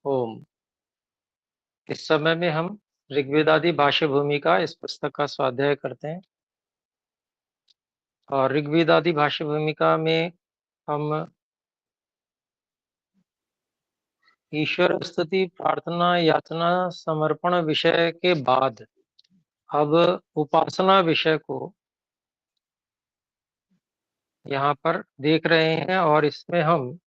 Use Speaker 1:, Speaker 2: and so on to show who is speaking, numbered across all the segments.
Speaker 1: ओम। इस समय में हम ऋग्वेदादि भाष्य भूमिका इस पुस्तक का स्वाध्याय करते हैं और ऋग्वेदादि भाष्य भूमिका में हम ईश्वर स्तुति प्रार्थना याचना समर्पण विषय के बाद अब उपासना विषय को यहाँ पर देख रहे हैं और इसमें हम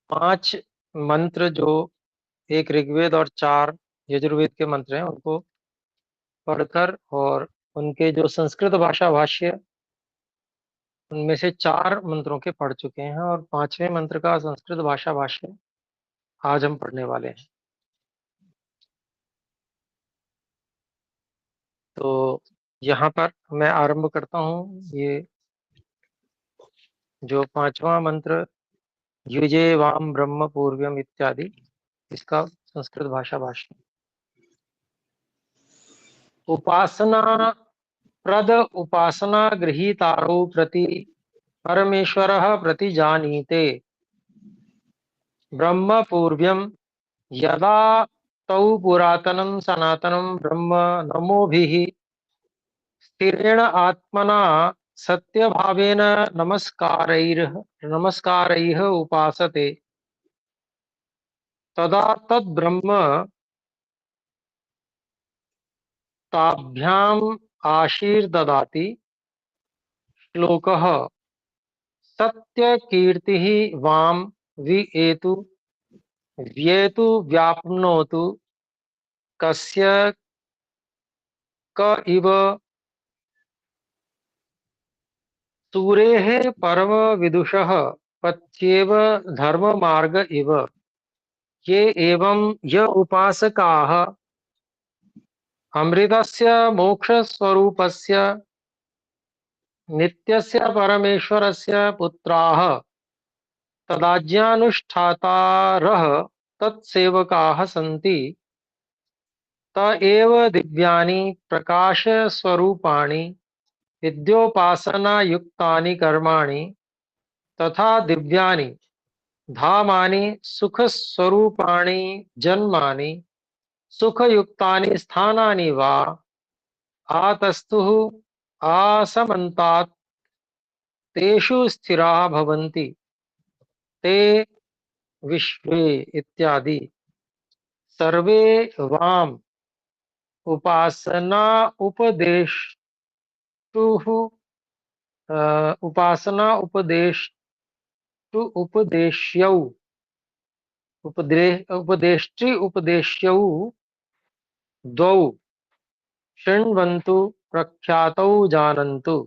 Speaker 1: 5 मंत्र जो एक ऋग्वेद और 4 यजुर्वेद के मंत्र हैं उनको पढ़कर और उनके जो संस्कृत भाषा भाष्य उनमें से 4 मंत्रों के पढ़ चुके हैं और 5वें मंत्र का संस्कृत भाषा भाष्य आज हम पढ़ने वाले हैं। तो यहाँ पर मैं आरंभ करता हूँ। ये जो 5वां मंत्र युजे वाम ब्रह्म पूर्व्यम इत्यादि, इसका संस्कृत भाषा भाष्य। उपासना प्रद उपासना गृहीतारो प्रति परमेश्वरः प्रतिजानीते ब्रह्म पूर्व्यम यदा तौ पुरातनं सनातनं ब्रह्म नमोभिः स्थिरेण आत्मना सत्यभावेन नमस्कारैः उपासते तदा तद्ब्रह्म ताभ्याम् आशीर्ददाति। श्लोकः सत्यकीर्तिः वां विएतु व्येतु व्याप्नोतु कस्य क इव सूरेः परम विदुषः पत्येव धर्ममार्ग इव ये एवं य उपासकाः अमृतस्य मोक्षस्वरूपस्य नित्यस्य परमेश्वरस्य पुत्राः तदाज्ञानुष्ठातारः तत्सेवकाः सन्ति त एव दिव्यानि प्रकाशस्वरूपाणि विद्योपासनायुक्तानि कर्माणि तथा दिव्यानि धामानि सुखस्वरूपाणि जन्मानि सुखयुक्तानि स्थानानि वा आतस्तुः आसमन्तात् तेषु स्थिराः भवन्ति ते विश्वे इत्यादि। सर्वे वाम उपासना उपदेष्टुः उपासना उपदेश्यौ उपदेष्ट्रि उपदेश्यौ द्वौ शृण्वन्तु प्रख्यातौ जानन्तु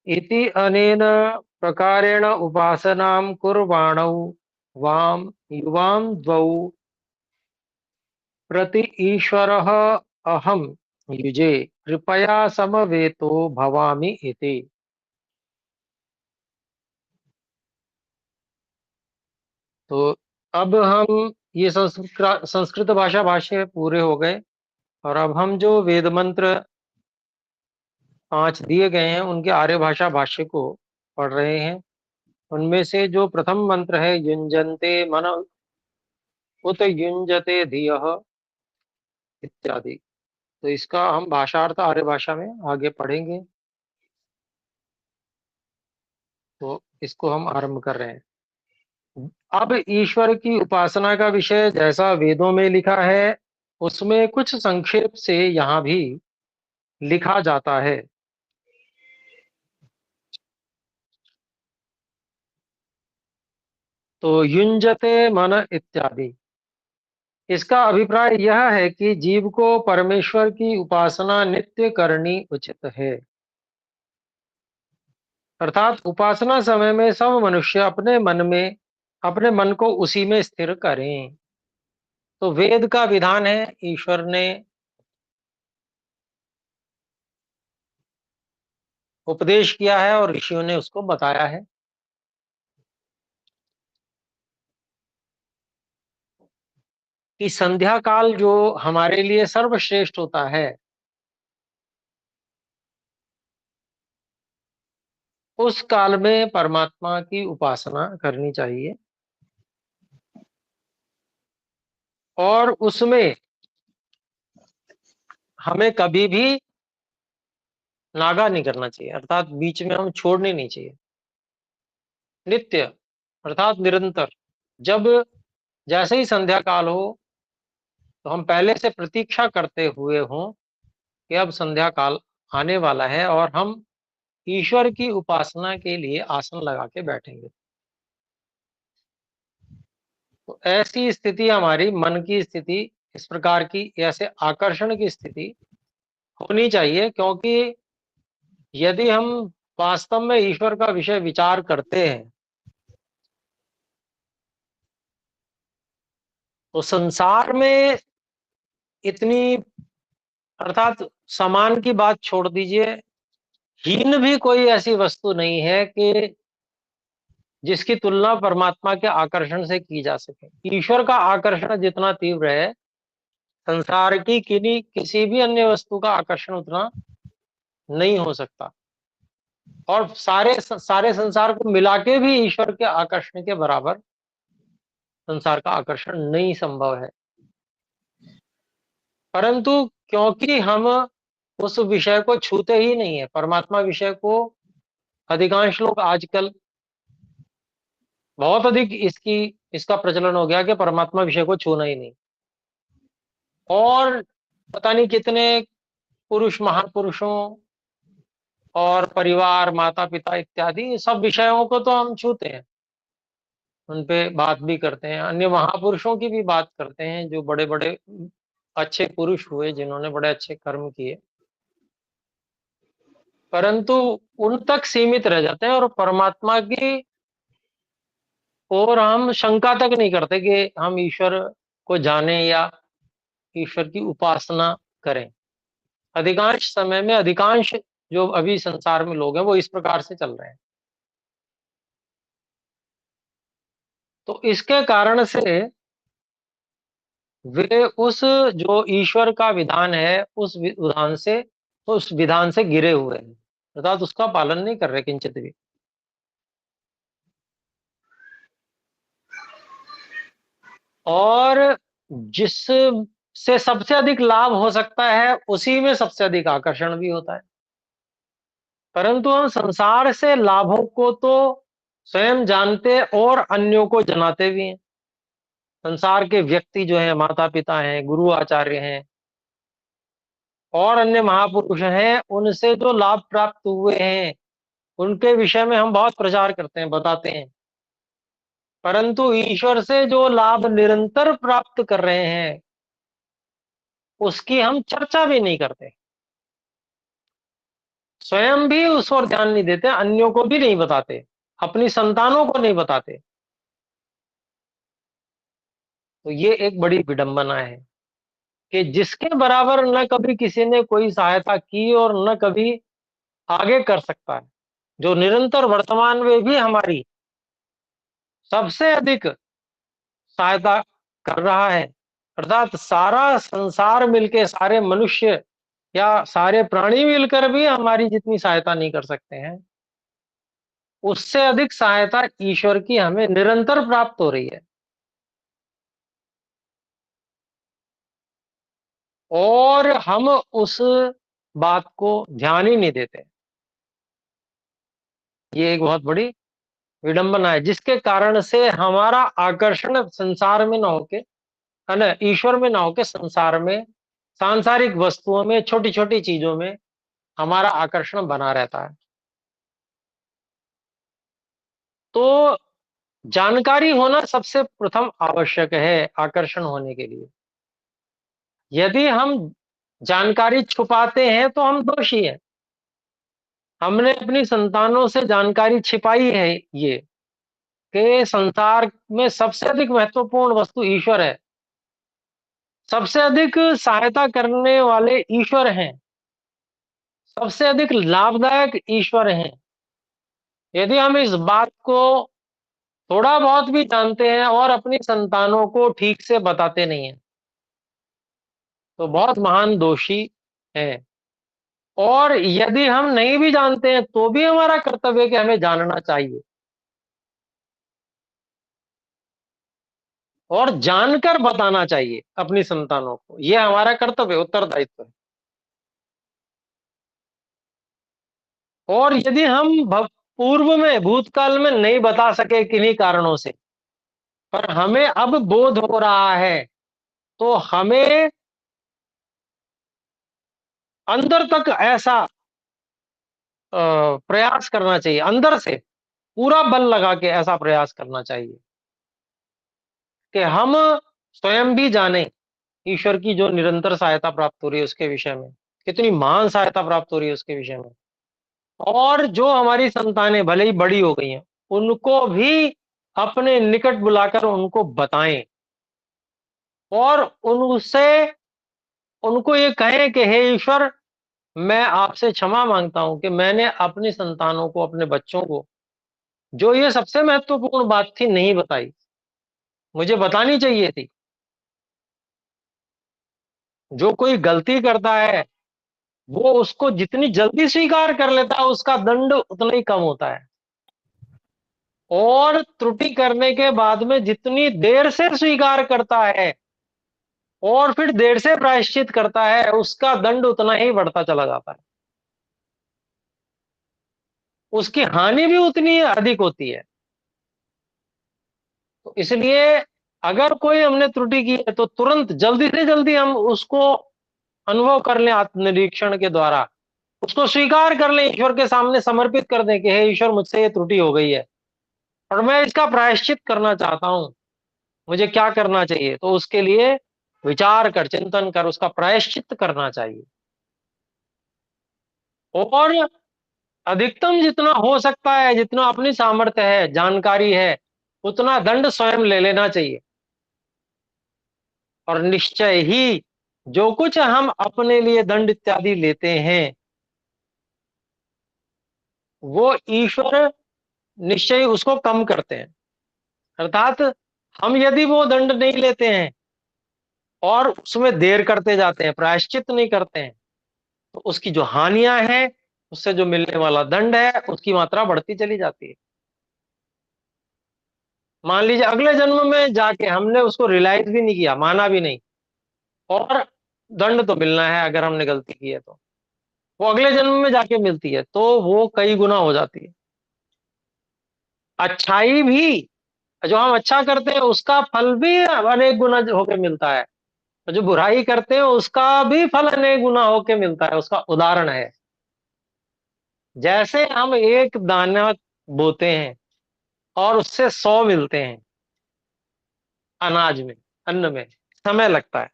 Speaker 1: इति अनेन प्रकारेण उपासनां कुर्वाणौ वां युवां द्वौ प्रति ईश्वरः अहं युजे कृपया समवेतो भवामि इति। तो अब हम ये संस्कृत भाषा भाष्य पूरे हो गए और अब हम जो वेद मंत्र 5 दिए गए हैं उनके आर्य भाषा भाष्य को पढ़ रहे हैं। उनमें से जो प्रथम मंत्र है युंजन्ते मन उत युंजते धियः इत्यादि, तो इसका हम भाषार्थ आर्य भाषा में आगे पढ़ेंगे। तो इसको हम आरंभ कर रहे हैं। अब ईश्वर की उपासना का विषय जैसा वेदों में लिखा है उसमें कुछ संक्षेप से यहाँ भी लिखा जाता है। तो युंजते मन इत्यादि, इसका अभिप्राय यह है कि जीव को परमेश्वर की उपासना नित्य करनी उचित है। अर्थात उपासना समय में सब मनुष्य अपने मन को उसी में स्थिर करें। तो वेद का विधान है, ईश्वर ने उपदेश किया है और ऋषियों ने उसको बताया है। कि संध्या काल जो हमारे लिए सर्वश्रेष्ठ होता है, उस काल में परमात्मा की उपासना करनी चाहिए। और उसमें हमें कभी भी नागा नहीं करना चाहिए, अर्थात बीच में हम छोड़नी नहीं चाहिए। नित्य अर्थात निरंतर, जब जैसे ही संध्या काल हो तो हम पहले से प्रतीक्षा करते हुए हों कि अब संध्या काल आने वाला है और हम ईश्वर की उपासना के लिए आसन लगा के बैठेंगे। तो ऐसी स्थिति हमारी मन की स्थिति इस प्रकार की, ऐसे आकर्षण की स्थिति होनी चाहिए, क्योंकि यदि हम वास्तव में ईश्वर का विषय विचार करते हैं तो संसार में इतनी, अर्थात समान की बात छोड़ दीजिए, हीन भी कोई ऐसी वस्तु नहीं है कि जिसकी तुलना परमात्मा के आकर्षण से की जा सके। ईश्वर का आकर्षण जितना तीव्र है, संसार की किन्हीं किसी भी अन्य वस्तु का आकर्षण उतना नहीं हो सकता। और सारे सारे संसार को मिला के भी ईश्वर के आकर्षण के बराबर संसार का आकर्षण नहीं संभव है। परंतु क्योंकि हम उस विषय को छूते ही नहीं है, परमात्मा विषय को अधिकांश लोग आजकल बहुत अधिक इसका प्रचलन हो गया कि परमात्मा विषय को छूना ही नहीं। और पता नहीं कितने पुरुष, महापुरुषों और परिवार, माता पिता इत्यादि सब विषयों को तो हम छूते हैं, उन पे बात भी करते हैं, अन्य महापुरुषों की भी बात करते हैं जो बड़े बड़े अच्छे पुरुष हुए, जिन्होंने बड़े अच्छे कर्म किए, परंतु उन तक सीमित रह जाते हैं और परमात्मा की ओर हम शंका तक नहीं करते कि हम ईश्वर को जाने या ईश्वर की उपासना करें। अधिकांश समय में अधिकांश जो अभी संसार में लोग हैं वो इस प्रकार से चल रहे हैं। तो इसके कारण से वे उस जो ईश्वर का विधान है उस विधान से गिरे हुए हैं, अर्थात उसका पालन नहीं कर रहे किंचित भी। और जिससे सबसे अधिक लाभ हो सकता है उसी में सबसे अधिक आकर्षण भी होता है। परंतु हम संसार से लाभों को तो स्वयं जानते और अन्यों को जनाते भी हैं। संसार के व्यक्ति जो हैं, माता पिता हैं, गुरु आचार्य हैं और अन्य महापुरुष हैं, उनसे जो लाभ प्राप्त हुए हैं उनके विषय में हम बहुत प्रचार करते हैं, बताते हैं। परंतु ईश्वर से जो लाभ निरंतर प्राप्त कर रहे हैं उसकी हम चर्चा भी नहीं करते, स्वयं भी उस ओर ध्यान नहीं देते, अन्यों को भी नहीं बताते, अपनी संतानों को नहीं बताते। तो ये एक बड़ी विडंबना है कि जिसके बराबर न कभी किसी ने कोई सहायता की और न कभी आगे कर सकता है, जो निरंतर वर्तमान में भी हमारी सबसे अधिक सहायता कर रहा है, अर्थात सारा संसार मिलके, सारे मनुष्य या सारे प्राणी मिलकर भी हमारी जितनी सहायता नहीं कर सकते हैं, उससे अधिक सहायता ईश्वर की हमें निरंतर प्राप्त हो रही है। और हम उस बात को ध्यान ही नहीं देते। ये एक बहुत बड़ी विडंबना है, जिसके कारण से हमारा आकर्षण संसार में ना होके, है ना, ईश्वर में ना होके संसार में, सांसारिक वस्तुओं में, छोटी छोटी चीजों में हमारा आकर्षण बना रहता है। तो जानकारी होना सबसे प्रथम आवश्यक है आकर्षण होने के लिए। यदि हम जानकारी छुपाते हैं तो हम दोषी हैं। हमने अपनी संतानों से जानकारी छिपाई है, ये कि संसार में सबसे अधिक महत्वपूर्ण वस्तु ईश्वर है, सबसे अधिक सहायता करने वाले ईश्वर हैं, सबसे अधिक लाभदायक ईश्वर हैं। यदि हम इस बात को थोड़ा बहुत भी जानते हैं और अपनी संतानों को ठीक से बताते नहीं हैं तो बहुत महान दोषी है। और यदि हम नहीं भी जानते हैं तो भी हमारा कर्तव्य है कि हमें जानना चाहिए। और जानकर बताना चाहिए अपनी संतानों को। यह हमारा कर्तव्य, उत्तरदायित्व है। और यदि हम पूर्व में, भूतकाल में नहीं बता सके किन्हीं कारणों से, पर हमें अब बोध हो रहा है, तो हमें अंदर तक ऐसा प्रयास करना चाहिए, अंदर से पूरा बल लगा के ऐसा प्रयास करना चाहिए कि हम स्वयं भी जाने ईश्वर की जो निरंतर सहायता प्राप्त हो रही है उसके विषय में, कितनी महान सहायता प्राप्त हो रही है उसके विषय में। और जो हमारी संतानें भले ही बड़ी हो गई हैं, उनको भी अपने निकट बुलाकर उनको बताएं, और उनसे उनको ये कहें कि हे ईश्वर, मैं आपसे क्षमा मांगता हूं कि मैंने अपनी संतानों को, अपने बच्चों को, जो ये सबसे महत्वपूर्ण बात थी, नहीं बताई, मुझे बतानी चाहिए थी। जो कोई गलती करता है, वो उसको जितनी जल्दी स्वीकार कर लेता है, उसका दंड उतना ही कम होता है। और त्रुटि करने के बाद में जितनी देर से स्वीकार करता है और फिर देर से प्रायश्चित करता है, उसका दंड उतना ही बढ़ता चला जाता है। उसकी हानि भी उतनी अधिक होती है। तो इसलिए अगर कोई हमने त्रुटि की है, तो तुरंत जल्दी से जल्दी हम उसको अनुभव कर लें, आत्मनिरीक्षण के द्वारा उसको स्वीकार कर लें, ईश्वर के सामने समर्पित कर दें कि हे ईश्वर, मुझसे ये त्रुटि हो गई है और मैं इसका प्रायश्चित करना चाहता हूं, मुझे क्या करना चाहिए। तो उसके लिए विचार कर, चिंतन कर, उसका प्रायश्चित करना चाहिए। और अधिकतम जितना हो सकता है, जितना अपनी सामर्थ्य है, जानकारी है, उतना दंड स्वयं ले लेना चाहिए। और निश्चय ही जो कुछ हम अपने लिए दंड इत्यादि लेते हैं, वो ईश्वर निश्चय ही उसको कम करते हैं। अर्थात हम यदि वो दंड नहीं लेते हैं और उसमें देर करते जाते हैं, प्रायश्चित नहीं करते हैं, तो उसकी जो हानियां हैं, उससे जो मिलने वाला दंड है, उसकी मात्रा बढ़ती चली जाती है। मान लीजिए अगले जन्म में जाके हमने उसको रियलाइज भी नहीं किया, माना भी नहीं, और दंड तो मिलना है अगर हमने गलती की है, तो वो अगले जन्म में जाके मिलती है, तो वो कई गुना हो जाती है। अच्छाई भी, जो हम अच्छा करते हैं उसका फल भी अनेक गुना होके मिलता है, और जो बुराई करते हैं उसका भी फल अनेक गुना होके मिलता है। उसका उदाहरण है, जैसे हम एक दाना बोते हैं और उससे 100 मिलते हैं, अनाज में, अन्न में समय लगता है।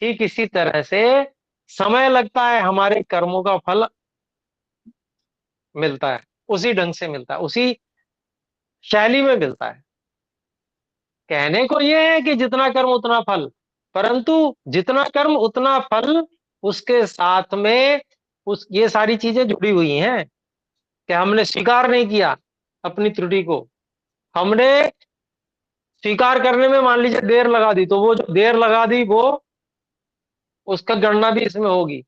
Speaker 1: ठीक इसी तरह से समय लगता है, हमारे कर्मों का फल मिलता है, उसी ढंग से मिलता है, उसी शैली में मिलता है। कहने को यह है कि जितना कर्म उतना फल, परंतु जितना कर्म उतना फल, उसके साथ में उस ये सारी चीजें जुड़ी हुई हैं कि हमने स्वीकार नहीं किया अपनी त्रुटि को, हमने स्वीकार करने में मान लीजिए देर लगा दी, तो वो जो देर लगा दी, वो उसका गणना भी इसमें होगी।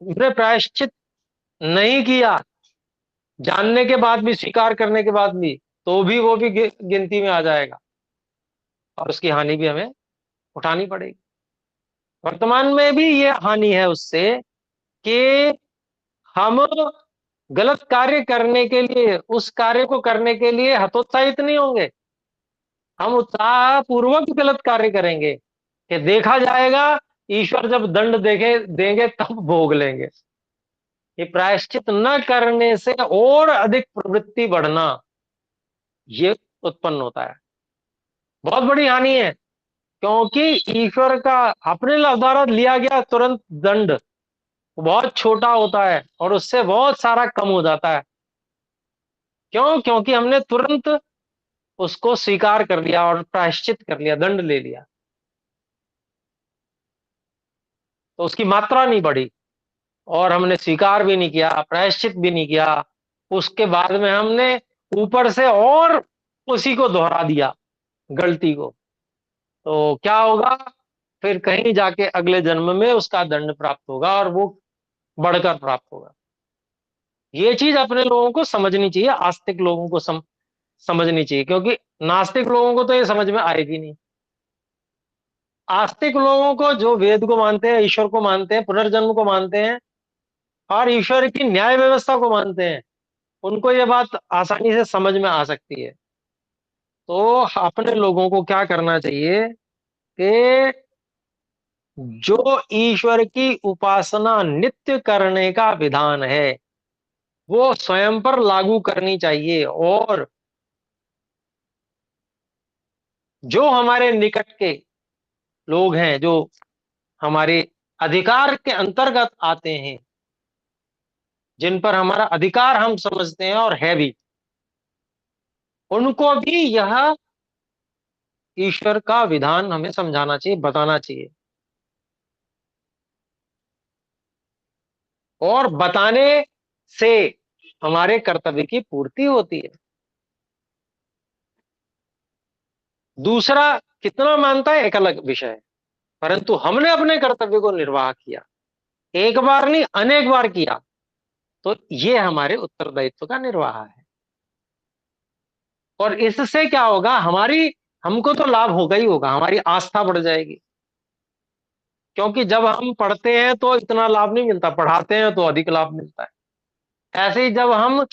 Speaker 1: हमने प्रायश्चित नहीं किया, जानने के बाद भी, स्वीकार करने के बाद भी, तो भी वो भी गिनती में आ जाएगा, और उसकी हानि भी हमें उठानी पड़ेगी। वर्तमान में भी ये हानि है उससे कि हम गलत कार्य करने के लिए, उस कार्य को करने के लिए हतोत्साहित नहीं होंगे, हम उत्साह पूर्वक गलत कार्य करेंगे कि देखा जाएगा, ईश्वर जब दंड देखे देंगे तब भोग लेंगे। ये प्रायश्चित न करने से और अधिक प्रवृत्ति बढ़ना, ये उत्पन्न होता है, बहुत बड़ी हानि है। क्योंकि ईश्वर का अपने द्वारा लिया गया तुरंत दंड बहुत छोटा होता है और उससे बहुत सारा कम हो जाता है। क्यों? क्योंकि हमने तुरंत उसको स्वीकार कर लिया और प्रायश्चित कर लिया, दंड ले लिया, तो उसकी मात्रा नहीं बढ़ी, और हमने स्वीकार भी नहीं किया, प्रायश्चित भी नहीं किया। उसके बाद में हमने ऊपर से और उसी को दोहरा दिया, गलती को। तो क्या होगा? फिर कहीं जाके अगले जन्म में उसका दंड प्राप्त होगा, और वो बढ़कर प्राप्त होगा। ये चीज अपने लोगों को समझनी चाहिए, आस्तिक लोगों को समझनी चाहिए, क्योंकि नास्तिक लोगों को तो ये समझ में आएगी नहीं। आस्तिक लोगों को, जो वेद को मानते हैं, ईश्वर को मानते हैं, पुनर्जन्म को मानते हैं और ईश्वर की न्याय व्यवस्था को मानते हैं, उनको ये बात आसानी से समझ में आ सकती है। तो अपने लोगों को क्या करना चाहिए कि जो ईश्वर की उपासना नित्य करने का विधान है वो स्वयं पर लागू करनी चाहिए, और जो हमारे निकट के लोग हैं, जो हमारे अधिकार के अंतर्गत आते हैं, जिन पर हमारा अधिकार हम समझते हैं और है भी, उनको भी यह ईश्वर का विधान हमें समझाना चाहिए, बताना चाहिए। और बताने से हमारे कर्तव्य की पूर्ति होती है। दूसरा कितना मानता है एक अलग विषय है, परंतु हमने अपने कर्तव्य को निर्वाह किया, एक बार नहीं अनेक बार किया, तो ये हमारे उत्तरदायित्व का निर्वाह है। और इससे क्या होगा, हमारी, हमको तो लाभ होगा ही होगा, हमारी आस्था बढ़ जाएगी। क्योंकि जब हम पढ़ते हैं तो इतना लाभ नहीं मिलता, पढ़ाते हैं तो अधिक लाभ मिलता है। ऐसे ही जब हम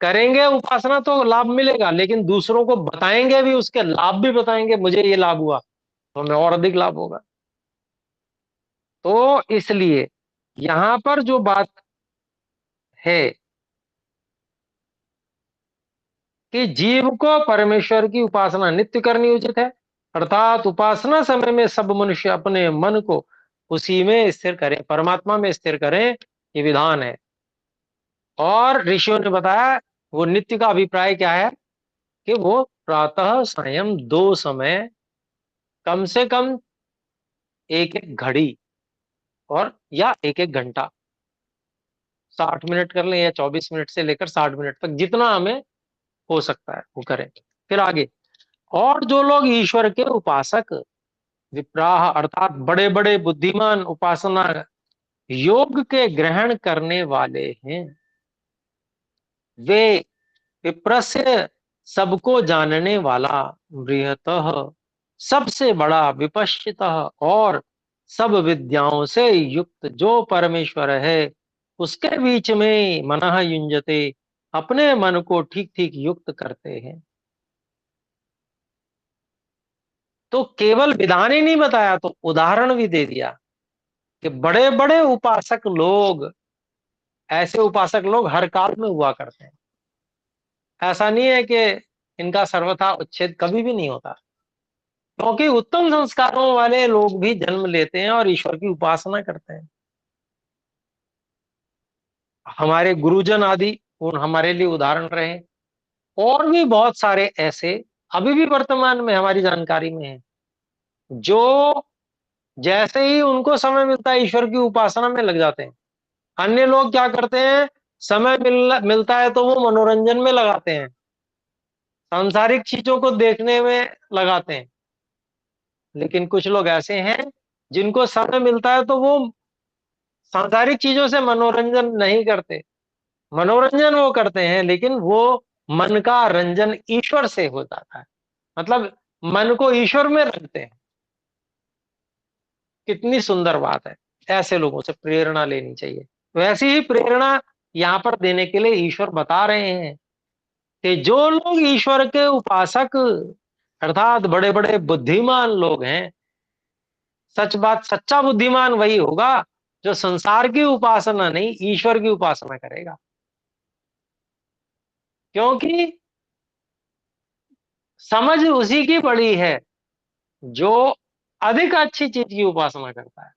Speaker 1: करेंगे उपासना तो लाभ मिलेगा, लेकिन दूसरों को बताएंगे भी, उसके लाभ भी बताएंगे, मुझे ये लाभ हुआ, तो हमें और अधिक लाभ होगा। तो इसलिए यहां पर जो बात है कि जीव को परमेश्वर की उपासना नित्य करनी उचित है, अर्थात उपासना समय में सब मनुष्य अपने मन को उसी में स्थिर करें, परमात्मा में स्थिर करें, ये विधान है। और ऋषियों ने बताया वो नित्य का अभिप्राय क्या है कि वो प्रातः सायं दो समय, कम से कम एक एक घड़ी, और या एक एक घंटा, 60 मिनट कर लें या 24 मिनट से लेकर 60 मिनट तक, जितना हमें हो सकता है वो करें। फिर आगे, और जो लोग ईश्वर के उपासक विप्राह अर्थात बड़े बड़े बुद्धिमान उपासना योग के ग्रहण करने वाले हैं, वे विप्रस्य सबको जानने वाला, बृहतः सबसे बड़ा, विपश्चितः और सब विद्याओं से युक्त जो परमेश्वर है, उसके बीच में मनः युंजते, अपने मन को ठीक ठीक युक्त करते हैं। तो केवल विधान ही नहीं बताया, तो उदाहरण भी दे दिया कि बड़े बड़े उपासक लोग, ऐसे उपासक लोग हर काल में हुआ करते हैं। ऐसा नहीं है कि इनका सर्वथा उच्छेद कभी भी नहीं होता, क्योंकि उत्तम संस्कारों वाले लोग भी जन्म लेते हैं और ईश्वर की उपासना करते हैं। हमारे गुरुजन आदि उन हमारे लिए उदाहरण रहे, और भी बहुत सारे ऐसे अभी भी वर्तमान में हमारी जानकारी में है, जो जैसे ही उनको समय मिलता है ईश्वर की उपासना में लग जाते हैं। अन्य लोग क्या करते हैं, समय मिलता है तो वो मनोरंजन में लगाते हैं, सांसारिक चीजों को देखने में लगाते हैं। लेकिन कुछ लोग ऐसे हैं जिनको समय मिलता है तो वो सांसारिक चीजों से मनोरंजन नहीं करते, मनोरंजन वो करते हैं, लेकिन वो मन का रंजन ईश्वर से हो जाता है, मतलब मन को ईश्वर में रखते हैं। कितनी सुंदर बात है, ऐसे लोगों से प्रेरणा लेनी चाहिए। वैसी ही प्रेरणा यहाँ पर देने के लिए ईश्वर बता रहे हैं कि जो लोग ईश्वर के उपासक अर्थात बड़े बड़े बुद्धिमान लोग हैं, सच बात, सच्चा बुद्धिमान वही होगा जो संसार की उपासना नहीं, ईश्वर की उपासना करेगा। क्योंकि समझ उसी की बड़ी है जो अधिक अच्छी चीज की उपासना करता है।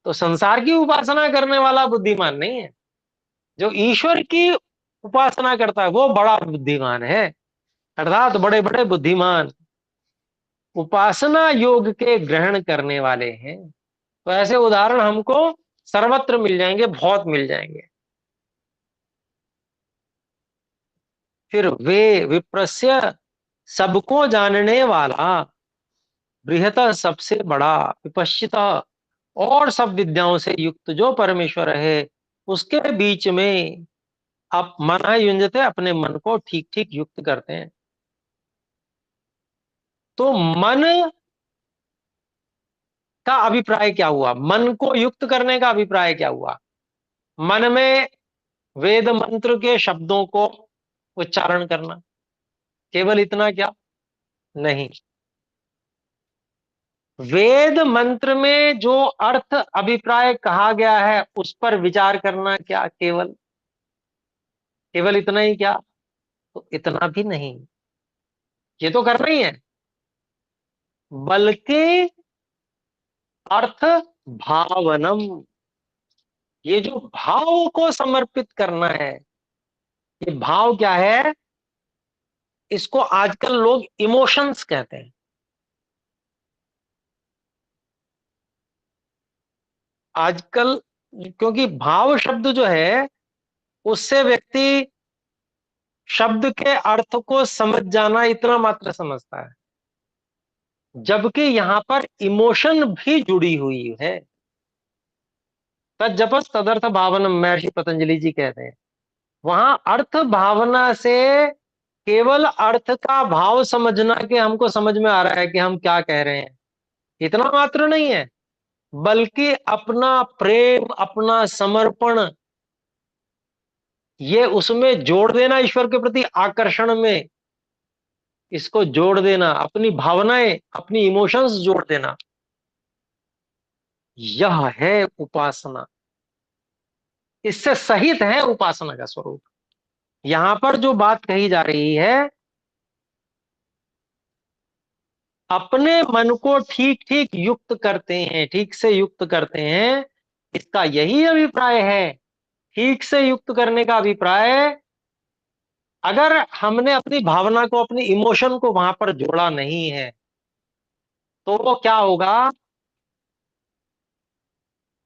Speaker 1: तो संसार की उपासना करने वाला बुद्धिमान नहीं है, जो ईश्वर की उपासना करता है वो बड़ा बुद्धिमान है, अर्थात बड़े बड़े बुद्धिमान उपासना योग के ग्रहण करने वाले हैं। तो ऐसे उदाहरण हमको सर्वत्र मिल जाएंगे, बहुत मिल जाएंगे। फिर वे विप्रस्य सबको जानने वाला, बृहत सबसे बड़ा, विपश्चित और सब विद्याओं से युक्त जो परमेश्वर है, उसके बीच में आप मन युंजते, अपने मन को ठीक ठीक युक्त करते हैं। तो मन का अभिप्राय क्या हुआ, मन को युक्त करने का अभिप्राय क्या हुआ? मन में वेद मंत्र के शब्दों को उच्चारण करना, केवल इतना क्या? नहीं, वेद मंत्र में जो अर्थ अभिप्राय कहा गया है उस पर विचार करना, क्या केवल केवल इतना ही क्या? तो इतना भी नहीं, ये तो करना ही है, बल्कि अर्थ भावनम, ये जो भाव को समर्पित करना है, ये भाव क्या है? इसको आजकल लोग इमोशंस कहते हैं। आजकल, क्योंकि भाव शब्द जो है उससे व्यक्ति शब्द के अर्थ को समझ जाना इतना मात्र समझता है, जबकि यहां पर इमोशन भी जुड़ी हुई है। तज्जपस तदर्थ भावनम, महर्षि पतंजलि जी कहते हैं। वहां अर्थ भावना से केवल अर्थ का भाव समझना कि हमको समझ में आ रहा है कि हम क्या कह रहे हैं, इतना मात्र नहीं है, बल्कि अपना प्रेम, अपना समर्पण, ये उसमें जोड़ देना, ईश्वर के प्रति आकर्षण में इसको जोड़ देना, अपनी भावनाएं, अपनी इमोशंस जोड़ देना, यह है उपासना। इससे सहित है उपासना का स्वरूप। यहां पर जो बात कही जा रही है, अपने मन को ठीक ठीक युक्त करते हैं, ठीक से युक्त करते हैं, इसका यही अभिप्राय है। ठीक से युक्त करने का अभिप्राय, अगर हमने अपनी भावना को, अपनी इमोशन को वहां पर जोड़ा नहीं है, तो वो क्या होगा?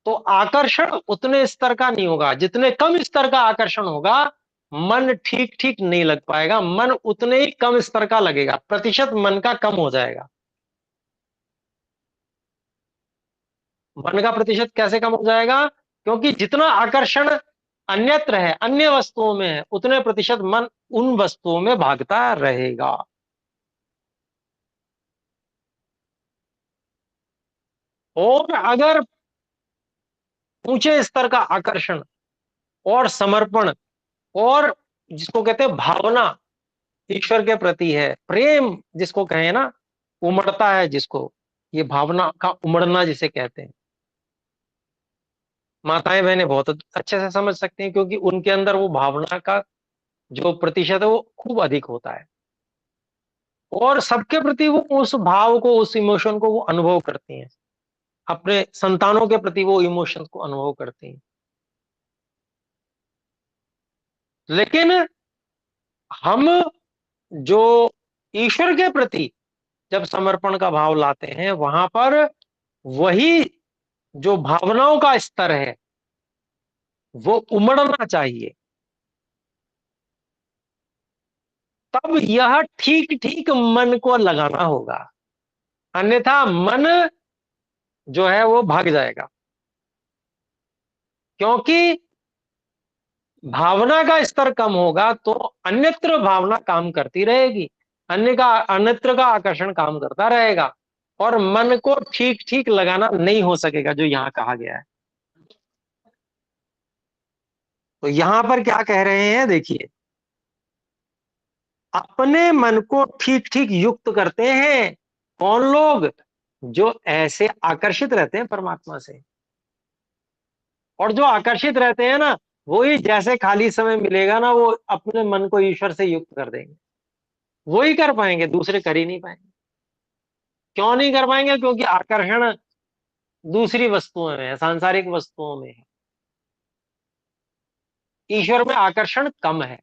Speaker 1: तो आकर्षण उतने स्तर का नहीं होगा, जितने कम स्तर का आकर्षण होगा, मन ठीक ठीक नहीं लग पाएगा, मन उतने ही कम स्तर का लगेगा, प्रतिशत मन का कम हो जाएगा। मन का प्रतिशत कैसे कम हो जाएगा? क्योंकि जितना आकर्षण अन्यत्र है, अन्य वस्तुओं में है, उतने प्रतिशत मन उन वस्तुओं में भागता रहेगा। और अगर ऊंचे स्तर का आकर्षण और समर्पण और जिसको कहते हैं भावना ईश्वर के प्रति है, प्रेम जिसको कहें ना, उमड़ता है जिसको, ये भावना का उमड़ना जिसे कहते हैं, माताएं बहनें बहुत अच्छे से समझ सकती हैं, क्योंकि उनके अंदर वो भावना का जो प्रतिशत है वो खूब अधिक होता है, और सबके प्रति वो उस भाव को, उस इमोशन को वो अनुभव करती हैं, अपने संतानों के प्रति वो इमोशन को अनुभव करती हैं। लेकिन हम जो ईश्वर के प्रति जब समर्पण का भाव लाते हैं, वहां पर वही जो भावनाओं का स्तर है वो उमड़ना चाहिए, तब यह ठीक ठीक मन को लगाना होगा, अन्यथा मन जो है वो भाग जाएगा। क्योंकि भावना का स्तर कम होगा तो अन्यत्र भावना काम करती रहेगी, अन्यत्र का आकर्षण काम करता रहेगा, और मन को ठीक ठीक लगाना नहीं हो सकेगा, जो यहां कहा गया है। तो यहां पर क्या कह रहे हैं, देखिए, अपने मन को ठीक ठीक युक्त करते हैं कौन लोग? जो ऐसे आकर्षित रहते हैं परमात्मा से, और जो आकर्षित रहते हैं ना, वही जैसे खाली समय मिलेगा ना, वो अपने मन को ईश्वर से युक्त कर देंगे। वही कर पाएंगे, दूसरे कर ही नहीं पाएंगे। क्यों नहीं कर पाएंगे? क्योंकि आकर्षण दूसरी वस्तुओं में है, सांसारिक वस्तुओं में है, ईश्वर में आकर्षण कम है,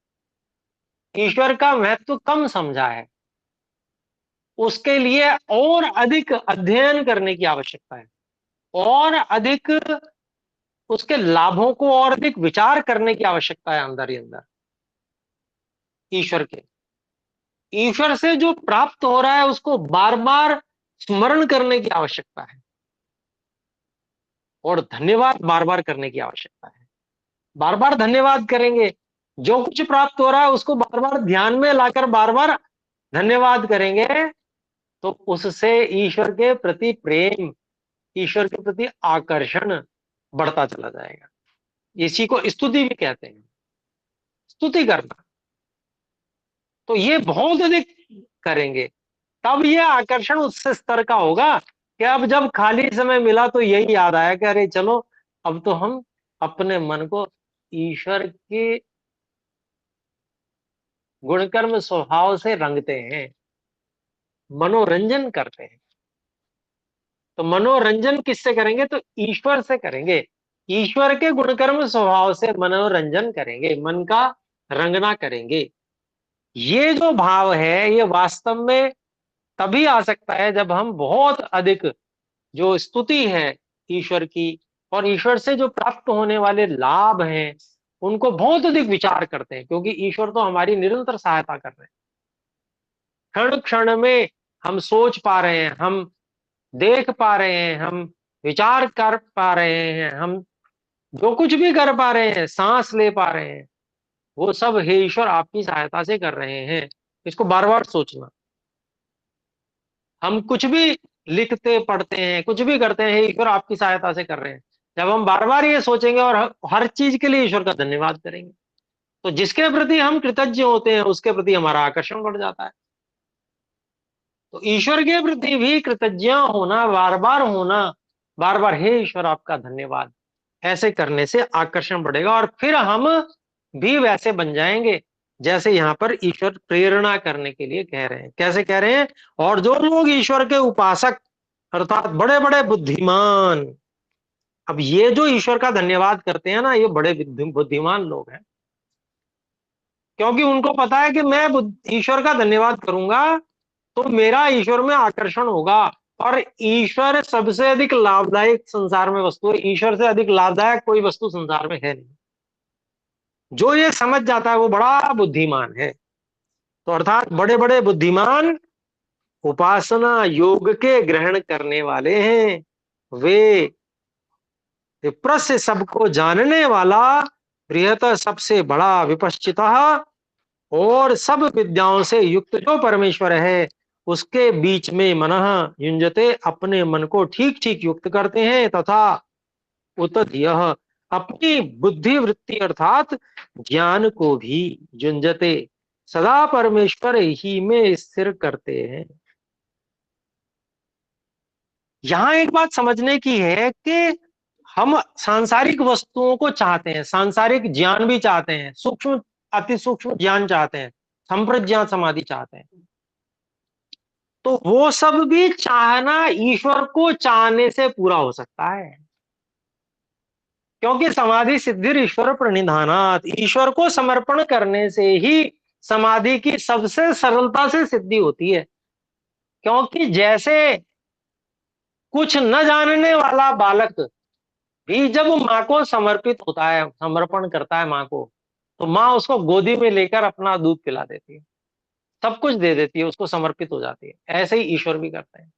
Speaker 1: ईश्वर का महत्व कम समझा है, उसके लिए और अधिक अध्ययन करने की आवश्यकता है, और अधिक उसके लाभों को और अधिक विचार करने की आवश्यकता है अंदर ही अंदर। ईश्वर के, ईश्वर से जो प्राप्त हो रहा है उसको बार बार स्मरण करने की आवश्यकता है, और धन्यवाद बार बार करने की आवश्यकता है। बार बार धन्यवाद करेंगे, जो कुछ प्राप्त हो रहा है उसको बार बार ध्यान में लाकर बार बार धन्यवाद करेंगे, तो उससे ईश्वर के प्रति प्रेम, ईश्वर के प्रति आकर्षण बढ़ता चला जाएगा। इसी को स्तुति भी कहते हैं, स्तुति करना। तो ये बहुत अधिक करेंगे, तब ये आकर्षण उस स्तर का होगा कि अब जब खाली समय मिला तो यही याद आया कि अरे चलो, अब तो हम अपने मन को ईश्वर के गुणकर्म स्वभाव से रंगते हैं, मनोरंजन करते हैं। तो मनोरंजन किससे करेंगे? तो ईश्वर से करेंगे, ईश्वर के गुणकर्म स्वभाव से मनोरंजन करेंगे, मन का रंगना करेंगे। ये जो भाव है ये वास्तव में तभी आ सकता है जब हम बहुत अधिक जो स्तुति है ईश्वर की और ईश्वर से जो प्राप्त होने वाले लाभ हैं उनको बहुत अधिक विचार करते हैं, क्योंकि ईश्वर तो हमारी निरंतर सहायता कर रहे हैं। क्षण क्षण में हम सोच पा रहे हैं, हम देख पा रहे हैं, हम विचार कर पा रहे हैं, हम जो कुछ भी कर पा रहे हैं, सांस ले पा रहे हैं, वो सब हे ईश्वर आपकी सहायता से कर रहे हैं। इसको बार बार सोचना। हम कुछ भी लिखते पढ़ते हैं, कुछ भी करते हैं, हे ईश्वर आपकी सहायता से कर रहे हैं। जब हम बार बार ये सोचेंगे और हर चीज के लिए ईश्वर का धन्यवाद करेंगे, तो जिसके प्रति हम कृतज्ञ होते हैं उसके प्रति हमारा आकर्षण बढ़ जाता है। तो ईश्वर के प्रति भी कृतज्ञ होना, बार बार हे ईश्वर आपका धन्यवाद, ऐसे करने से आकर्षण बढ़ेगा और फिर हम भी वैसे बन जाएंगे जैसे यहाँ पर ईश्वर प्रेरणा करने के लिए कह रहे हैं। कैसे कह रहे हैं? और जो लोग ईश्वर के उपासक अर्थात बड़े बड़े बुद्धिमान, अब ये जो ईश्वर का धन्यवाद करते हैं ना, ये बड़े बुद्धिमान लोग हैं, क्योंकि उनको पता है कि मैं ईश्वर का धन्यवाद करूंगा तो मेरा ईश्वर में आकर्षण होगा। और ईश्वर सबसे अधिक लाभदायक संसार में वस्तु है, ईश्वर से अधिक लाभदायक कोई वस्तु संसार में है नहीं। जो ये समझ जाता है वो बड़ा बुद्धिमान है। तो अर्थात बड़े बड़े बुद्धिमान उपासना योग के ग्रहण करने वाले हैं। वे विप्र से सबको जानने वाला, बृहत सबसे बड़ा विपश्चिता, और सब विद्याओं से युक्त जो परमेश्वर है उसके बीच में मनः युंजते, अपने मन को ठीक ठीक युक्त करते हैं, तथा उतधियः अपनी बुद्धि वृत्ति अर्थात ज्ञान को भी युंजते, सदा परमेश्वर ही में स्थिर करते हैं। यहां एक बात समझने की है कि हम सांसारिक वस्तुओं को चाहते हैं, सांसारिक ज्ञान भी चाहते हैं, सूक्ष्म अति सूक्ष्म ज्ञान चाहते हैं, संप्रज्ञात समाधि चाहते हैं। तो वो सब भी चाहना ईश्वर को चाहने से पूरा हो सकता है, क्योंकि समाधि सिद्धि ईश्वर प्रणिधानात, ईश्वर को समर्पण करने से ही समाधि की सबसे सरलता से सिद्धि होती है। क्योंकि जैसे कुछ न जानने वाला बालक भी जब माँ को समर्पित होता है, समर्पण करता है माँ को, तो माँ उसको गोदी में लेकर अपना दूध पिला देती है, सब कुछ दे देती है, उसको समर्पित हो जाती है। ऐसे ही ईश्वर भी करते हैं।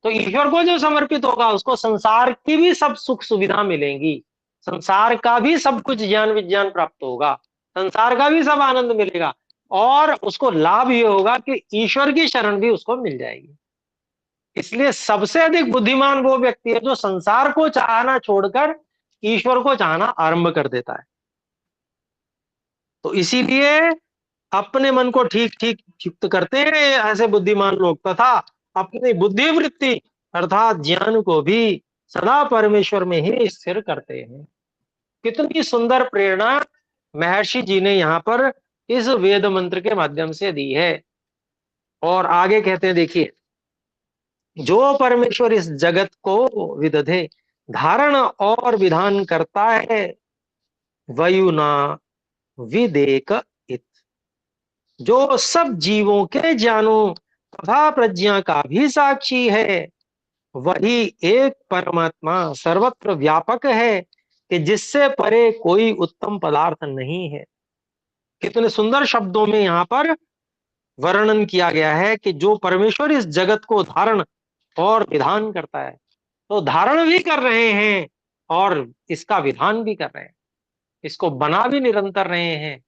Speaker 1: तो ईश्वर को जो समर्पित होगा उसको संसार की भी सब सुख सुविधा मिलेंगी, संसार का भी सब कुछ ज्ञान विज्ञान प्राप्त होगा, संसार का भी सब आनंद मिलेगा, और उसको लाभ ये होगा कि ईश्वर की शरण भी उसको मिल जाएगी। इसलिए सबसे अधिक बुद्धिमान वो व्यक्ति है जो संसार को चाहना छोड़कर ईश्वर को चाहना आरंभ कर देता है। तो इसीलिए अपने मन को ठीक ठीक युक्त करते हैं ऐसे बुद्धिमान लोग, तथा अपनी बुद्धि वृत्ति अर्थात ज्ञान को भी सदा परमेश्वर में ही स्थिर करते हैं। कितनी सुंदर प्रेरणा महर्षि जी ने यहाँ पर इस वेद मंत्र के माध्यम से दी है। और आगे कहते हैं, देखिए, जो परमेश्वर इस जगत को विदधे धारण और विधान करता है, वयुना विदेक इत, जो सब जीवों के ज्ञानों तथा प्रज्ञा का भी साक्षी है, वही एक परमात्मा सर्वत्र व्यापक है कि जिससे परे कोई उत्तम पदार्थ नहीं है। कितने सुंदर शब्दों में यहाँ पर वर्णन किया गया है कि जो परमेश्वर इस जगत को धारण और विधान करता है, तो धारण भी कर रहे हैं और इसका विधान भी कर रहे हैं। इसको बना भी निरंतर रहे हैं,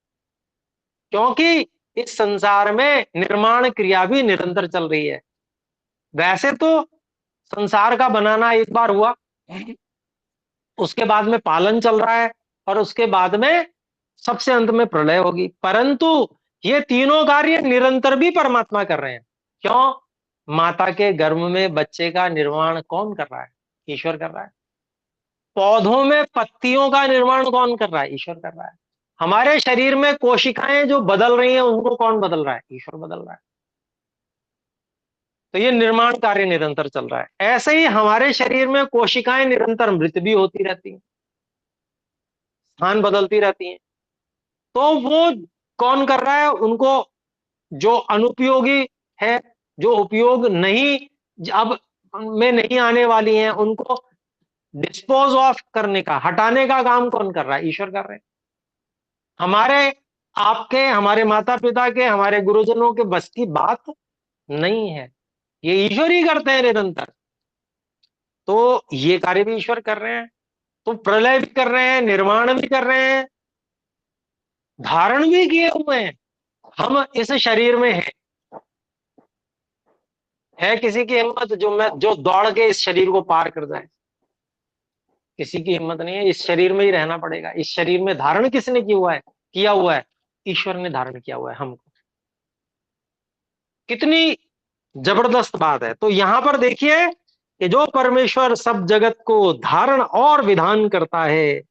Speaker 1: क्योंकि इस संसार में निर्माण क्रिया भी निरंतर चल रही है। वैसे तो संसार का बनाना एक बार हुआ, उसके बाद में पालन चल रहा है, और उसके बाद में सबसे अंत में प्रलय होगी, परंतु ये तीनों कार्य निरंतर भी परमात्मा कर रहे हैं। क्यों? माता के गर्भ में बच्चे का निर्माण कौन कर रहा है? ईश्वर कर रहा है। पौधों में पत्तियों का निर्माण कौन कर रहा है? ईश्वर कर रहा है। हमारे शरीर में कोशिकाएं जो बदल रही हैं, उनको कौन बदल रहा है? ईश्वर बदल रहा है। तो ये निर्माण कार्य निरंतर चल रहा है। ऐसे ही हमारे शरीर में कोशिकाएं निरंतर मृत भी होती रहती हैं, स्थान बदलती रहती हैं। तो वो कौन कर रहा है? उनको जो अनुपयोगी है, जो उपयोग नहीं, अब में नहीं आने वाली हैं, उनको डिस्पोज ऑफ करने का, हटाने का काम कौन कर रहा है? ईश्वर कर रहे हैं। हमारे, आपके, हमारे माता पिता के, हमारे गुरुजनों के बस की बात नहीं है, ये ईश्वर ही करते हैं निरंतर। तो ये कार्य भी ईश्वर कर रहे हैं। तो प्रलय भी कर रहे हैं, निर्माण भी कर रहे हैं, धारण भी किए हुए हैं। हम इस शरीर में है किसी की हिम्मत जो दौड़ के इस शरीर को पार कर जाए? किसी की हिम्मत नहीं है। इस शरीर में ही रहना पड़ेगा। इस शरीर में धारण किसने किया हुआ है? ईश्वर ने धारण किया हुआ है हमको। कितनी जबरदस्त बात है। तो यहां पर देखिए कि जो परमेश्वर सब जगत को धारण और विधान करता है,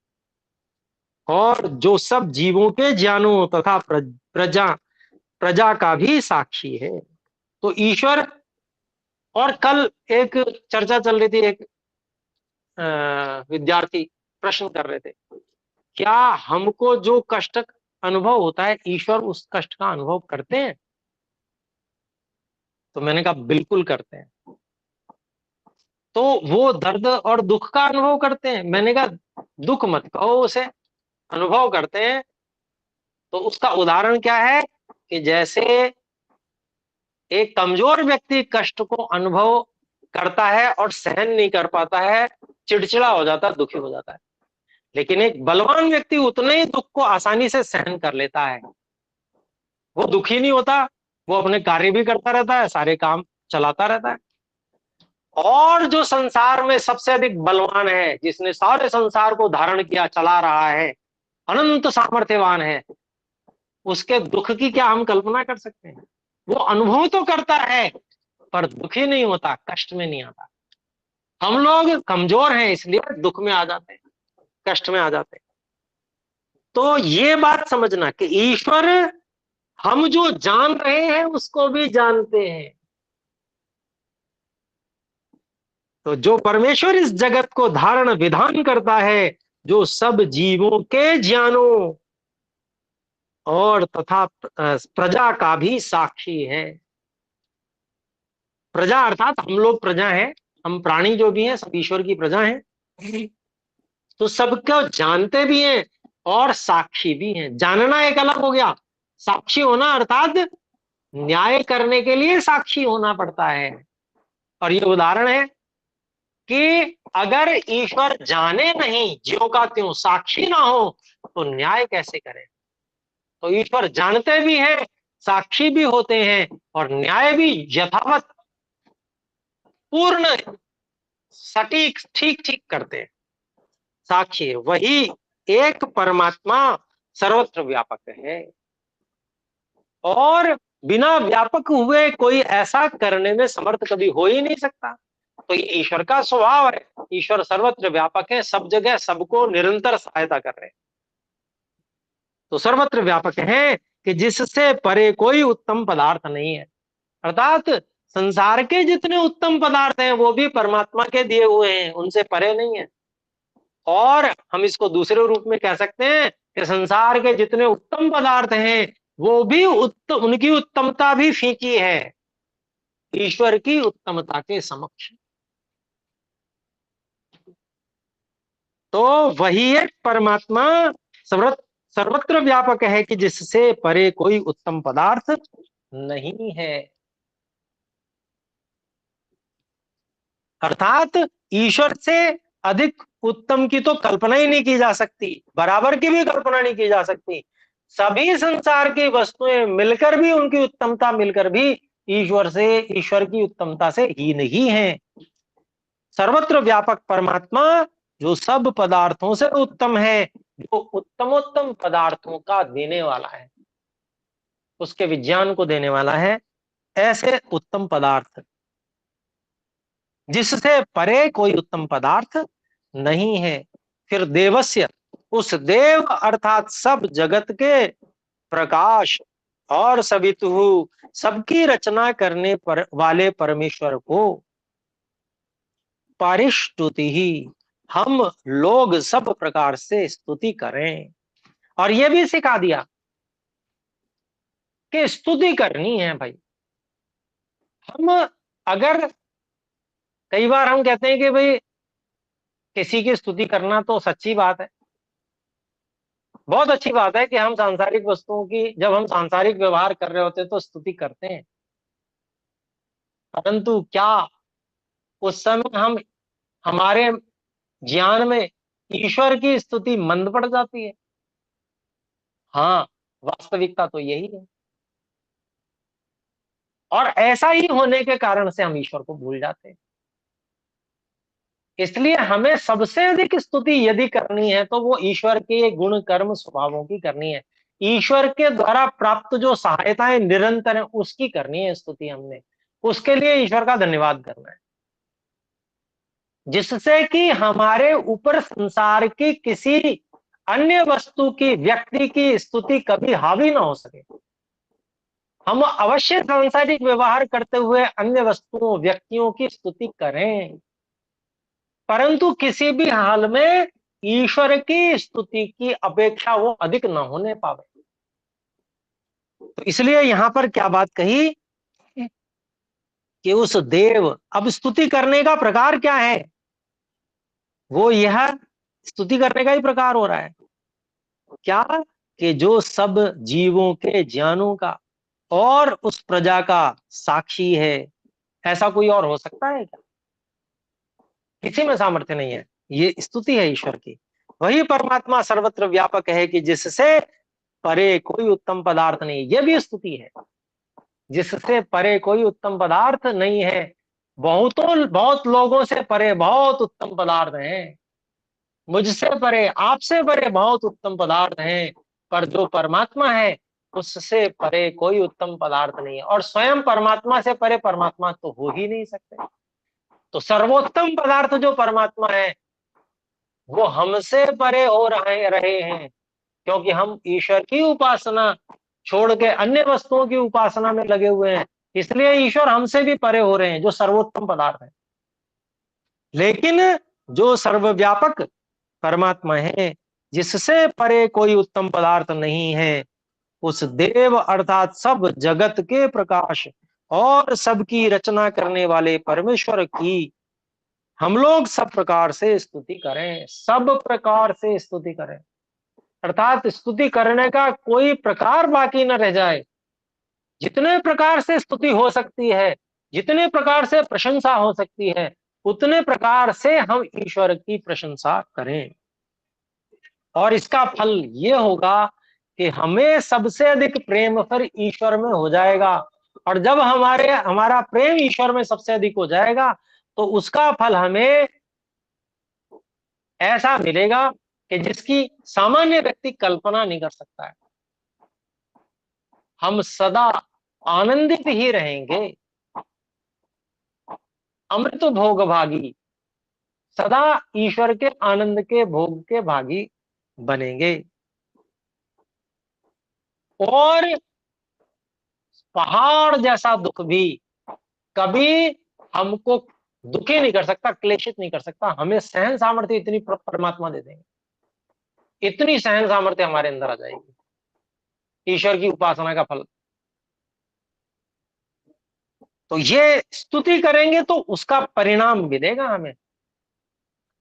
Speaker 1: और जो सब जीवों के ज्ञानों तथा प्रजा प्रजा का भी साक्षी है। तो ईश्वर, और कल एक चर्चा चल रही थी, एक विद्यार्थी प्रश्न कर रहे थे, क्या हमको जो कष्ट अनुभव होता है, ईश्वर उस कष्ट का अनुभव करते हैं? तो मैंने कहा बिल्कुल करते हैं। तो वो दर्द और दुख का अनुभव करते हैं? मैंने कहा दुख मत कहो उसे, अनुभव करते हैं। तो उसका उदाहरण क्या है कि जैसे एक कमजोर व्यक्ति कष्ट को अनुभव करता है और सहन नहीं कर पाता है, चिड़चिड़ा हो जाता है, दुखी हो जाता है। लेकिन एक बलवान व्यक्ति उतने ही दुख को आसानी से सहन कर लेता है, वो दुखी नहीं होता, वो अपने कार्य भी करता रहता है, सारे काम चलाता रहता है। और जो संसार में सबसे अधिक बलवान है, जिसने सारे संसार को धारण किया, चला रहा है, अनंत सामर्थ्यवान है, उसके दुख की क्या हम कल्पना कर सकते हैं? वो अनुभव तो करता है, पर दुखी नहीं होता, कष्ट में नहीं आता। हम लोग कमजोर हैं, इसलिए दुख में आ जाते हैं, कष्ट में आ जाते हैं। तो ये बात समझना कि ईश्वर हम जो जान रहे हैं उसको भी जानते हैं। तो जो परमेश्वर इस जगत को धारण विधान करता है, जो सब जीवों के ज्ञानों और तथा प्रजा का भी साक्षी है। प्रजा अर्थात हम लोग प्रजा हैं, हम प्राणी जो भी हैं सब ईश्वर की प्रजा हैं। तो सबको जानते भी हैं और साक्षी भी हैं। जानना एक अलग हो गया, साक्षी होना अर्थात न्याय करने के लिए साक्षी होना पड़ता है। और ये उदाहरण है कि अगर ईश्वर जाने नहीं, ज्यों का त्यों साक्षी ना हो, तो न्याय कैसे करें? तो ईश्वर जानते भी हैं, साक्षी भी होते हैं, और न्याय भी यथावत पूर्ण सटीक ठीक ठीक करते हैं। साक्षी है वही एक परमात्मा सर्वत्र व्यापक है, और बिना व्यापक हुए कोई ऐसा करने में समर्थ कभी हो ही नहीं सकता। तो ये ईश्वर का स्वभाव है। ईश्वर सर्वत्र व्यापक है, सब जगह सबको निरंतर सहायता कर रहे हैं। तो सर्वत्र व्यापक है कि जिससे परे कोई उत्तम पदार्थ नहीं है। अर्थात संसार के जितने उत्तम पदार्थ हैं वो भी परमात्मा के दिए हुए हैं, उनसे परे नहीं है। और हम इसको दूसरे रूप में कह सकते हैं कि संसार के जितने उत्तम पदार्थ हैं वो भी उनकी उत्तमता भी फीकी है ईश्वर की उत्तमता के समक्ष। तो वही एक परमात्मा सर्वत्र व्यापक है कि जिससे परे कोई उत्तम पदार्थ नहीं है। अर्थात ईश्वर से अधिक उत्तम की तो कल्पना ही नहीं की जा सकती, बराबर की भी कल्पना नहीं की जा सकती। सभी संसार की वस्तुएं मिलकर भी, उनकी उत्तमता मिलकर भी ईश्वर की उत्तमता से ही नहीं है। सर्वत्र व्यापक परमात्मा जो सब पदार्थों से उत्तम है, जो उत्तमोत्तम पदार्थों का देने वाला है, उसके विज्ञान को देने वाला है, ऐसे उत्तम पदार्थ जिससे परे कोई उत्तम पदार्थ नहीं है। फिर देवस्य, उस देव अर्थात सब जगत के प्रकाश और सवितुः सबकी रचना करने पर वाले परमेश्वर को परिष्टुति ही हम लोग सब प्रकार से स्तुति करें। और यह भी सिखा दिया कि स्तुति करनी है भाई। हम अगर, कई बार हम कहते हैं कि भाई किसी की स्तुति करना तो सच्ची बात है, बहुत अच्छी बात है कि हम सांसारिक वस्तुओं की, जब हम सांसारिक व्यवहार कर रहे होते हैं तो स्तुति करते हैं, परंतु क्या उस समय हम, हमारे ज्ञान में ईश्वर की स्तुति मंद पड़ जाती है? हाँ, वास्तविकता तो यही है। और ऐसा ही होने के कारण से हम ईश्वर को भूल जाते हैं। इसलिए हमें सबसे अधिक स्तुति यदि करनी है तो वो ईश्वर के गुण कर्म स्वभावों की करनी है। ईश्वर के द्वारा प्राप्त जो सहायताएं निरंतर है उसकी करनी है स्तुति हमने। उसके लिए ईश्वर का धन्यवाद करना है, जिससे कि हमारे ऊपर संसार की किसी अन्य वस्तु की, व्यक्ति की स्तुति कभी हावी ना हो सके। हम अवश्य सांसारिक व्यवहार करते हुए अन्य वस्तुओं, व्यक्तियों की स्तुति करें, परंतु किसी भी हाल में ईश्वर की स्तुति की अपेक्षा वो अधिक न होने पावे। तो इसलिए यहां पर क्या बात कही कि उस देव, अब स्तुति करने का प्रकार क्या है, वो यह स्तुति करने का ही प्रकार हो रहा है क्या, कि जो सब जीवों के ज्ञानों का और उस प्रजा का साक्षी है। ऐसा कोई और हो सकता है क्या? किसी में सामर्थ्य नहीं है। ये स्तुति है ईश्वर की। वही परमात्मा सर्वत्र व्यापक है कि जिससे परे कोई उत्तम पदार्थ नहीं, ये भी स्तुति है। जिससे परे कोई उत्तम पदार्थ नहीं है। बहुत लोगों से परे बहुत उत्तम पदार्थ हैं, मुझसे परे, आपसे परे बहुत उत्तम पदार्थ हैं, पर जो परमात्मा है उससे परे कोई उत्तम पदार्थ नहीं है। और स्वयं परमात्मा से परे परमात्मा तो हो ही नहीं सकते। तो सर्वोत्तम पदार्थ जो परमात्मा है वो हमसे परे हो रहे हैं, क्योंकि हम ईश्वर की उपासना छोड़ के अन्य वस्तुओं की उपासना में लगे हुए हैं। इसलिए ईश्वर हमसे भी परे हो रहे हैं, जो सर्वोत्तम पदार्थ है। लेकिन जो सर्वव्यापक परमात्मा है, जिससे परे कोई उत्तम पदार्थ नहीं है, उस देव अर्थात सब जगत के प्रकाश और सबकी रचना करने वाले परमेश्वर की हम लोग सब प्रकार से स्तुति करें, सब प्रकार से स्तुति करें। अर्थात स्तुति करने का कोई प्रकार बाकी न रह जाए। जितने प्रकार से स्तुति हो सकती है, जितने प्रकार से प्रशंसा हो सकती है, उतने प्रकार से हम ईश्वर की प्रशंसा करें। और इसका फल ये होगा कि हमें सबसे अधिक प्रेम फिर ईश्वर में हो जाएगा। और जब हमारा प्रेम ईश्वर में सबसे अधिक हो जाएगा तो उसका फल हमें ऐसा मिलेगा कि जिसकी सामान्य व्यक्ति कल्पना नहीं कर सकता है। हम सदा आनंदित ही रहेंगे, अमृत भोग भागी, सदा ईश्वर के आनंद के भोग के भागी बनेंगे। और पहाड़ जैसा दुख भी कभी हमको दुखी नहीं कर सकता, क्लेशित नहीं कर सकता। हमें सहन सामर्थ्य इतनी परमात्मा दे देंगे, इतनी सहन सामर्थ्य हमारे अंदर आ जाएगी ईश्वर की उपासना का फल। तो ये स्तुति करेंगे तो उसका परिणाम मिलेगा हमें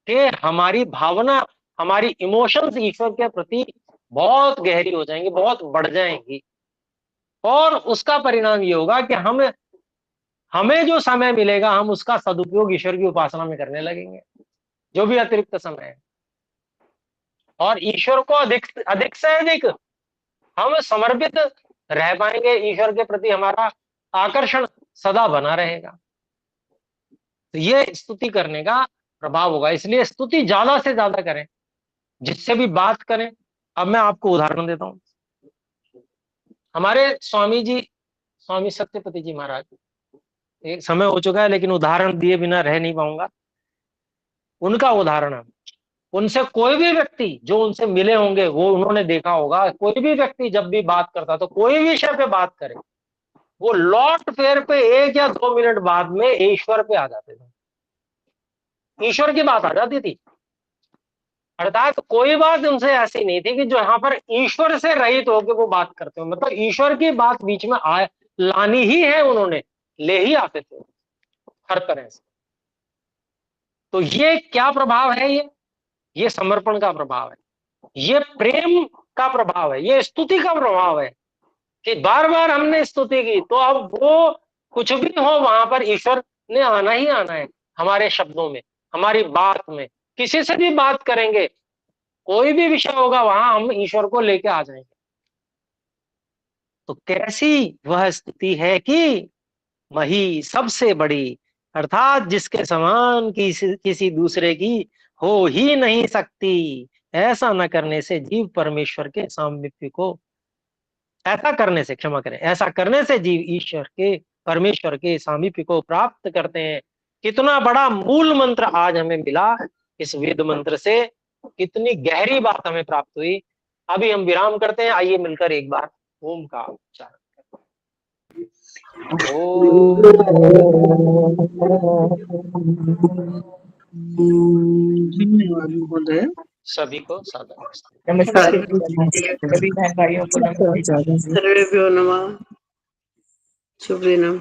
Speaker 1: कि हमारी भावना, हमारी इमोशंस ईश्वर के प्रति बहुत गहरी हो जाएंगी, बहुत बढ़ जाएंगी। और उसका परिणाम ये होगा कि हमें जो समय मिलेगा हम उसका सदुपयोग ईश्वर की उपासना में करने लगेंगे। जो भी अतिरिक्त समय है, और ईश्वर को अधिक अधिक से अधिक हम समर्पित रह पाएंगे, ईश्वर के प्रति हमारा आकर्षण सदा बना रहेगा, तो ये स्तुति करने का प्रभाव होगा। इसलिए स्तुति ज्यादा से ज्यादा करें, जिससे भी बात करें। अब मैं आपको उदाहरण देता हूं। हमारे स्वामी जी, स्वामी सत्यपति जी महाराज, एक समय हो चुका है लेकिन उदाहरण दिए बिना रह नहीं पाऊंगा। उनका उदाहरण है, उनसे कोई भी व्यक्ति जो उनसे मिले होंगे वो उन्होंने देखा होगा, कोई भी व्यक्ति जब भी बात करता तो कोई भी विषय पे बात करे, वो लौट फेर पे 1 या 2 मिनट बाद में ईश्वर पे आ जाते थे, ईश्वर की बात आ जाती थी। अर्थात कोई बात उनसे ऐसी नहीं थी कि जो यहाँ पर ईश्वर से रहित होकर वो बात करते हो, मतलब ईश्वर की बात बीच में लानी ही है, उन्होंने ले ही आते थे हर तरह से। तो ये क्या प्रभाव है? ये समर्पण का प्रभाव है, ये प्रेम का प्रभाव है, ये स्तुति का प्रभाव है कि बार बार हमने स्तुति की तो अब वो कुछ भी हो वहां पर ईश्वर ने आना ही आना है। हमारे शब्दों में, हमारी बात में, किसी से भी बात करेंगे, कोई भी विषय होगा, वहां हम ईश्वर को लेके आ जाएंगे। तो कैसी वह स्तुति है कि मही सबसे बड़ी, अर्थात जिसके समान किसी दूसरे की हो ही नहीं सकती। ऐसा न करने से जीव परमेश्वर के सामीप्य को, ऐसा करने से, क्षमा करें, ऐसा करने से जीव ईश्वर के, परमेश्वर के सामीप्य को प्राप्त करते हैं। कितना बड़ा मूल मंत्र आज हमें मिला इस वेद मंत्र से, कितनी गहरी बात हमें प्राप्त हुई। अभी हम विराम करते हैं, आइए मिलकर एक बार ओम का उच्चारण करें। सभी को सादर
Speaker 2: नमस्कार सभी बहन भाइयों को नमस्कार।
Speaker 3: सर्वेभ्यो नमः। शुभ दिनम।